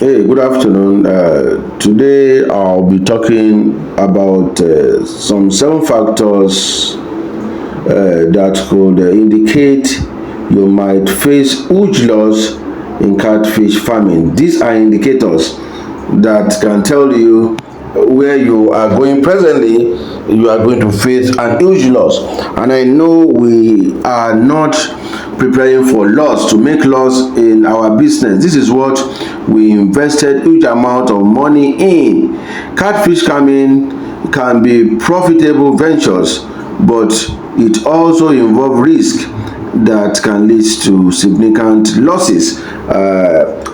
Hey, good afternoon. Today I'll be talking about some 7 factors that could indicate you might face huge loss in catfish farming. These are indicators that can tell you where you are going presently. You are going to face an huge loss, and I know we are not preparing for loss, to make loss in our business. This is what we invested huge amount of money in. Catfish farming can be profitable ventures, but it also involves risk that can lead to significant losses.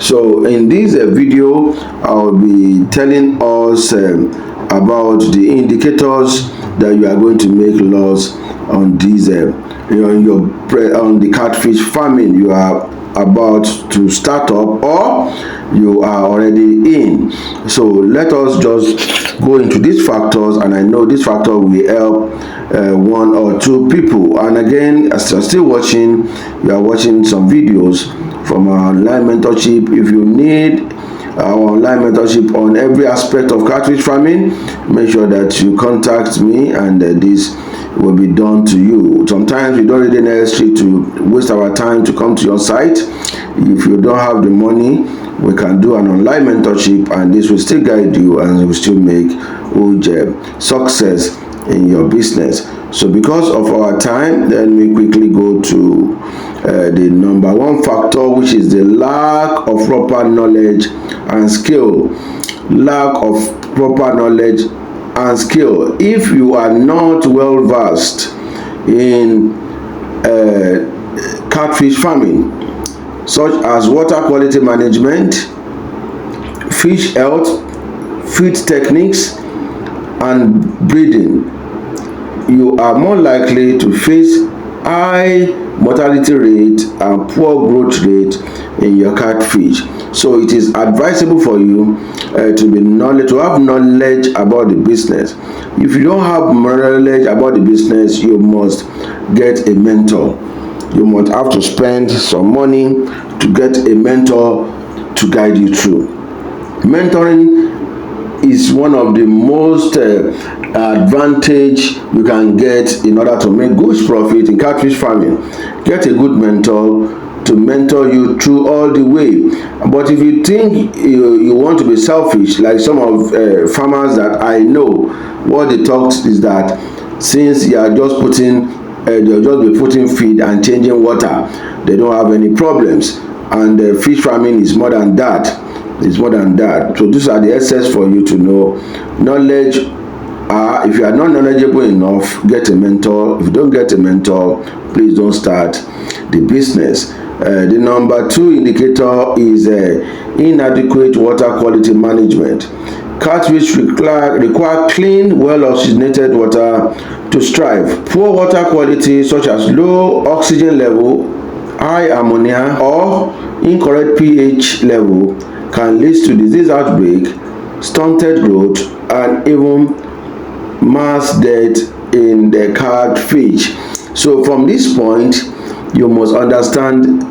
So in this video, I'll be telling us about the indicators that you are going to make loss on these on the catfish farming you are about to start up, or you are already in. So let us just go into these factors, and I know this factor will help 1 or 2 people. And again, as you're still watching, you are watching some videos from our online mentorship. If you need our online mentorship on every aspect of catfish farming, make sure that you contact me, and this will be done to you. Sometimes we don't really necessary to waste our time to come to your site. If you don't have the money, we can do an online mentorship, and this will still guide you and will still make huge success in your business. So because of our time, let me quickly go to the number 1 factor, which is the lack of proper knowledge and skill. Lack of proper knowledge and skill. If you are not well versed in catfish farming, such as water quality management, fish health, feed techniques, and breeding, you are more likely to face high mortality rate and poor growth rate in your catfish. So it is advisable for you to have knowledge about the business. If you don't have knowledge about the business, you must get a mentor. You must have to spend some money to get a mentor to guide you through. Mentoring is one of the most advantage you can get in order to make good profit in catfish farming. Get a good mentor to mentor you through all the way. But if you think you want to be selfish, like some of farmers that I know, what they talk is that since you are just they'll just be putting feed and changing water, they don't have any problems. And fish farming is more than that. It's more than that. So these are the essence for you to know. Knowledge. If you are not knowledgeable enough, get a mentor. If you don't get a mentor, please don't start the business. The number 2 indicator is inadequate water quality management. Catfish require clean, well-oxygenated water to strive. Poor water quality, such as low oxygen level, high ammonia, or incorrect pH level, can lead to disease outbreak, stunted growth, and even mass death in the catfish. So from this point, you must understand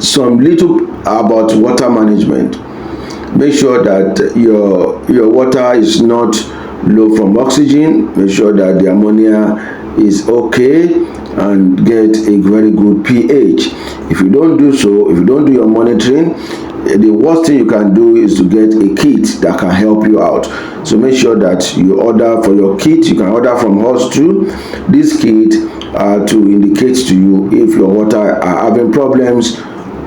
some little about water management. Make sure that your water is not low from oxygen. Make sure that the ammonia is okay, and get a very good pH. If you don't do so, if you don't do your monitoring, the worst thing you can do is to get a kit that can help you out. So make sure that you order for your kit. You can order from us too. This kit to indicate to you if your water are having problems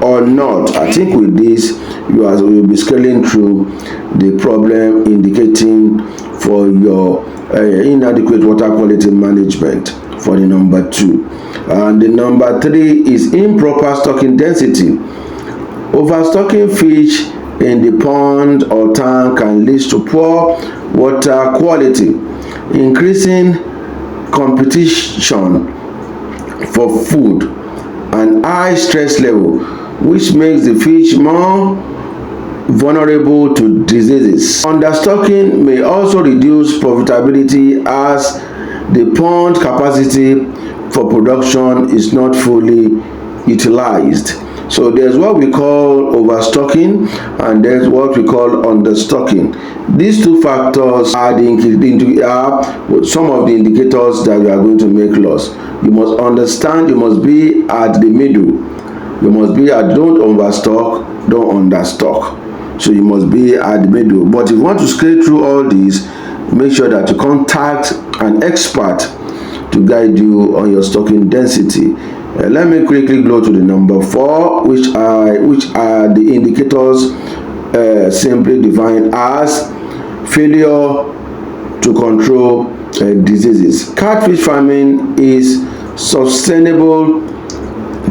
or not. I think with this, you will be scaling through the problem indicating for your inadequate water quality management for the number 2. And the number 3 is improper stocking density. Overstocking fish in the pond or tank can lead to poor water quality, increasing competition for food, and high stress level, which makes the fish more vulnerable to diseases. Understocking may also reduce profitability, as the pond capacity for production is not fully utilized. So there's what we call overstocking and there's what we call understocking. These two factors are some of the indicators that you are going to make loss. You must understand, you must be at the middle. You must be at don't overstock, don't understock. So you must be at the middle. But if you want to scale through all these, make sure that you contact an expert to guide you on your stocking density. Let me quickly go to the number 4, which are the indicators simply defined as failure to control diseases. Catfish farming is sustainable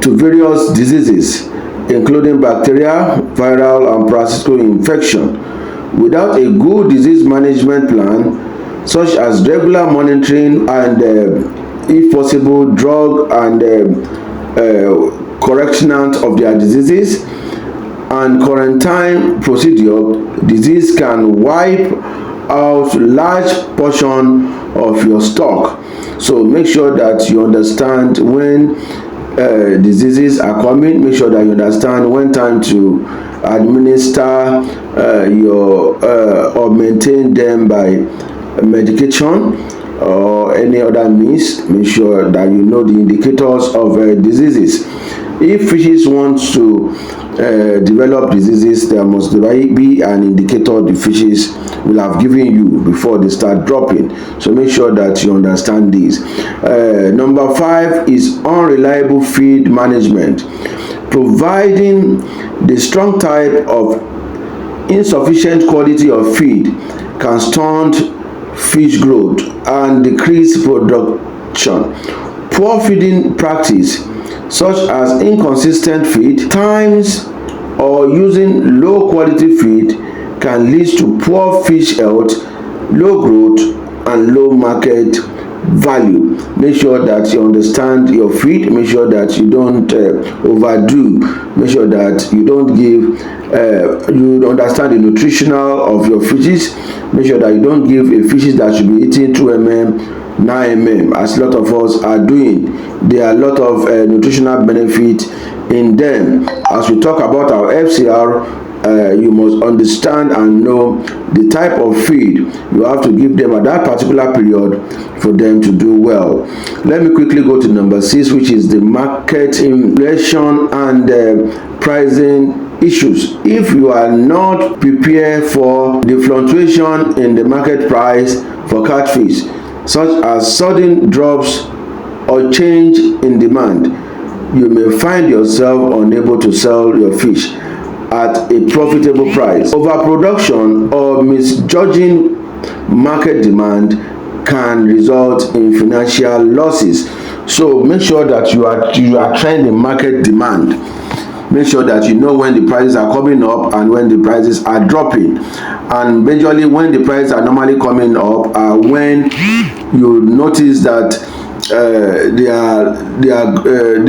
to various diseases, including bacterial, viral, and parasitical infection. Without a good disease management plan, such as regular monitoring and, if possible, drug and correction of their diseases and quarantine procedure, disease can wipe out large portion of your stock. So make sure that you understand when diseases are coming. Make sure that you understand when time to administer or maintain them by medication or any other means. Make sure that you know the indicators of diseases. If fishes want to develop diseases, there must be an indicator the fishes will have given you before they start dropping. So make sure that you understand this. Number 5 is unreliable feed management. Providing the strong type of insufficient quality of feed can stunt fish growth and decrease production. Poor feeding practice such as inconsistent feed times or using low quality feed can lead to poor fish health, low growth, and low market value. Make sure that you understand your feed. Make sure that you don't overdo. Make sure that you don't give you understand the nutritional of your fishes. Make sure that you don't give a fishes that should be eating 2 mm 9 mm as a lot of us are doing. There are a lot of nutritional benefit in them. As we talk about our FCR, you must understand and know the type of feed you have to give them at that particular period for them to do well. Let me quickly go to number 6, which is the market inflation and pricing issues. If you are not prepared for the fluctuation in the market price for catfish, such as sudden drops or change in demand, you may find yourself unable to sell your fish at a profitable price. Overproduction or misjudging market demand can result in financial losses. So make sure that you are trending market demand. Make sure that you know when the prices are coming up and when the prices are dropping. And majorly when the prices are normally coming up are when you notice that there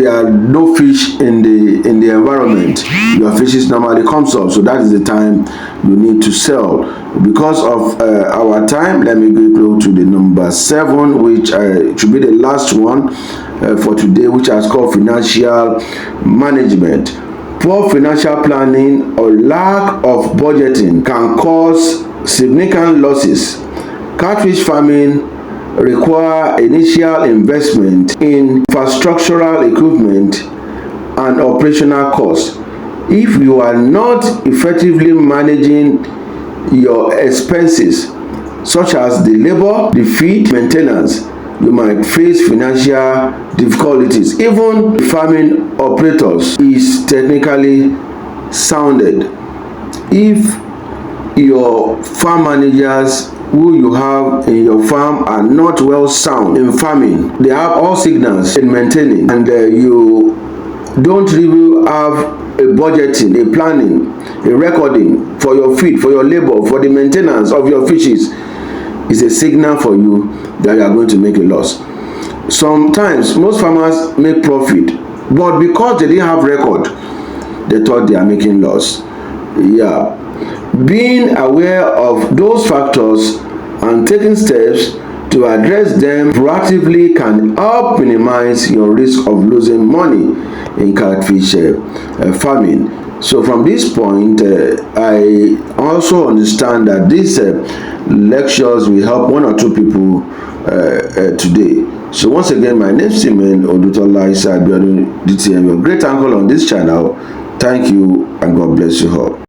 are no fish in the environment. Your fishes normally comes up, so that is the time you need to sell. Because of our time, let me go to the number 7, which should be the last one for today, which is called financial management. Poor financial planning or lack of budgeting can cause significant losses. Catfish farming require initial investment in infrastructural equipment and operational costs. If you are not effectively managing your expenses, such as the labor, the feed, maintenance, you might face financial difficulties. Even farming operators is technically sounded. If your farm managers who you have in your farm are not well sound in farming, they have all signals in maintaining, and you don't really have a budgeting, a planning, a recording for your feed, for your labor, for the maintenance of your fishes, is a signal for you that you are going to make a loss. Sometimes most farmers make profit, but because they didn't have record, they thought they are making loss. Being aware of those factors and taking steps To address them proactively can help minimize your risk of losing money in catfish farming. So from this point, I also understand that these lectures will help one or two people today. So once again, my name is Simeon Odutola Isa Abiodun DTM, your great uncle on this channel. Thank you and God bless you all.